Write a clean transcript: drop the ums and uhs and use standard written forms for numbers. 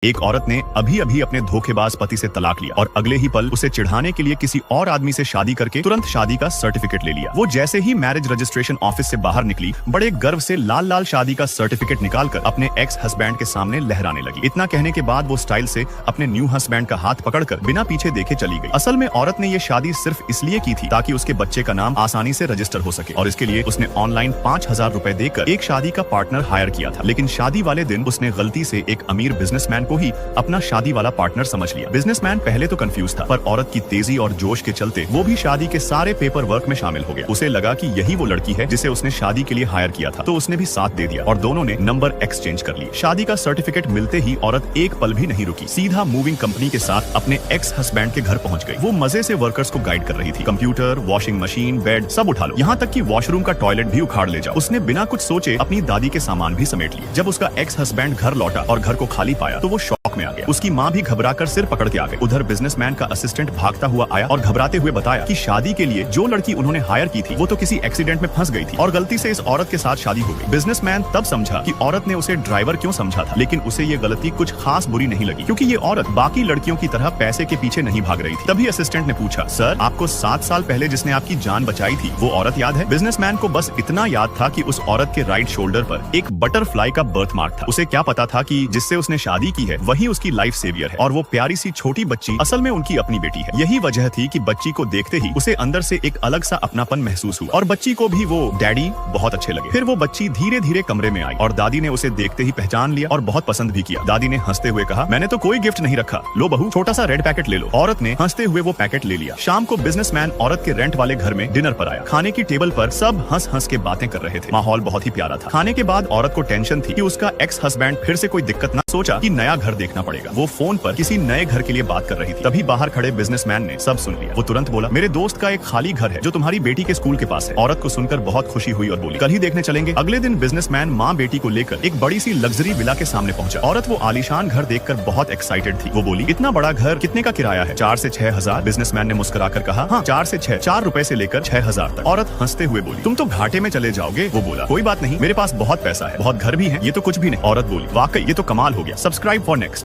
एक औरत ने अभी अभी अपने धोखेबाज पति से तलाक लिया और अगले ही पल उसे चिढ़ाने के लिए किसी और आदमी से शादी करके तुरंत शादी का सर्टिफिकेट ले लिया। वो जैसे ही मैरिज रजिस्ट्रेशन ऑफिस से बाहर निकली, बड़े गर्व से लाल लाल शादी का सर्टिफिकेट निकालकर अपने एक्स हस्बैंड के सामने लहराने लगी। इतना कहने के बाद वो स्टाइल से अपने न्यू हस्बैंड का हाथ पकड़कर बिना पीछे देखे चली गई। असल में औरत ने ये शादी सिर्फ इसलिए की थी ताकि उसके बच्चे का नाम आसानी से रजिस्टर हो सके, और इसके लिए उसने ऑनलाइन 5,000 रुपए देकर एक शादी का पार्टनर हायर किया था। लेकिन शादी वाले दिन उसने गलती से एक अमीर बिजनेसमैन को ही अपना शादी वाला पार्टनर समझ लिया। बिजनेसमैन पहले तो कंफ्यूज था, पर औरत की तेजी और जोश के चलते वो भी शादी के सारे पेपर वर्क में शामिल हो गया। उसे लगा कि यही वो लड़की है जिसे उसने शादी के लिए हायर किया था, तो उसने भी साथ दे दिया और दोनों ने नंबर एक्सचेंज कर लिए। शादी का सर्टिफिकेट मिलते ही औरत एक पल भी नहीं रुकी, सीधा मूविंग कंपनी के साथ अपने एक्स हस्बैंड के घर पहुंच गई। वो मजे से वर्कर्स को गाइड कर रही थी, कंप्यूटर, वॉशिंग मशीन, बेड सब उठा लो, यहाँ तक कि वॉशरूम का टॉयलेट भी उखाड़ ले जाओ। उसने बिना कुछ सोचे अपनी दादी के सामान भी समेट लिए। जब उसका एक्स हस्बैंड घर लौटा और घर को खाली पाया तो वो शॉक में आ गया। उसकी माँ भी घबराकर सिर पकड़ के आ गई। उधर बिजनेसमैन का असिस्टेंट भागता हुआ आया और घबराते हुए बताया कि शादी के लिए जो लड़की उन्होंने हायर की थी वो तो किसी एक्सीडेंट में फंस गई थी और गलती से इस औरत के साथ शादी हो गई। बिजनेसमैन तब समझा कि औरत ने उसे ड्राइवर क्यों समझा था, लेकिन उसे ये गलती कुछ खास बुरी नहीं लगी, क्योंकि ये औरत बाकी लड़कियों की तरह पैसे के पीछे नहीं भाग रही थी। तभी असिस्टेंट ने पूछा, सर आपको 7 साल पहले जिसने आपकी जान बचाई थी वो औरत याद है? बिजनेसमैन को बस इतना याद था कि उस औरत के राइट शोल्डर पर एक बटरफ्लाई का बर्थ मार्क था। उसे क्या पता था कि जिससे उसने शादी की है वही उसकी लाइफ सेवियर है, और वो प्यारी सी छोटी बच्ची असल में उनकी अपनी बेटी है। यही वजह थी कि बच्ची को देखते ही उसे अंदर से एक अलग सा अपनापन महसूस हुआ, और बच्ची को भी वो डैडी बहुत अच्छे लगे। फिर वो बच्ची धीरे धीरे कमरे में आई और दादी ने उसे देखते ही पहचान लिया और बहुत पसंद भी किया। दादी ने हंसते हुए कहा, मैंने तो कोई गिफ्ट नहीं रखा, लो बहू छोटा सा रेड पैकेट ले लो। औरत ने हंसते हुए वो पैकेट ले लिया। शाम को बिजनेसमैन औरत के रेंट वाले घर में डिनर पर आया। खाने की टेबल पर सब हंस हंस के बातें कर रहे थे। माहौल बहुत ही प्यारा था। खाने के बाद औरत को टेंशन थी कि उसका एक्स हस्बैंड फिर से कोई दिक्कत ना। सोचा कि नया घर देखना पड़ेगा। वो फोन पर किसी नए घर के लिए बात कर रही थी। तभी बाहर खड़े बिजनेसमैन ने सब सुन लिया। वो तुरंत बोला, मेरे दोस्त का एक खाली घर है जो तुम्हारी बेटी के स्कूल के पास है। औरत को सुनकर बहुत खुशी हुई और बोली, कल ही देखने चलेंगे। अगले दिन बिजनेसमैन माँ बेटी को लेकर एक बड़ी सी लग्जरी विला के सामने पहुंचा। औरत वो आलीशान घर देखकर बहुत एक्साइटेड थी। वो बोली, इतना बड़ा घर कितने का किराया है? 4 से 6,000। बिजनेसमैन ने मुस्कुराकर कहा, हाँ 4 से 6, 4 रुपए से लेकर 6,000 तक। औरत हंसते हुए बोली, तुम तो घाटे में चले जाओगे। वो बोला, कोई बात नहीं, मेरे पास बहुत पैसा है, बहुत घर भी है, ये तो कुछ भी नहीं। औरत बोली, वाकई ये तो कमाल हो गया। Subscribe for next.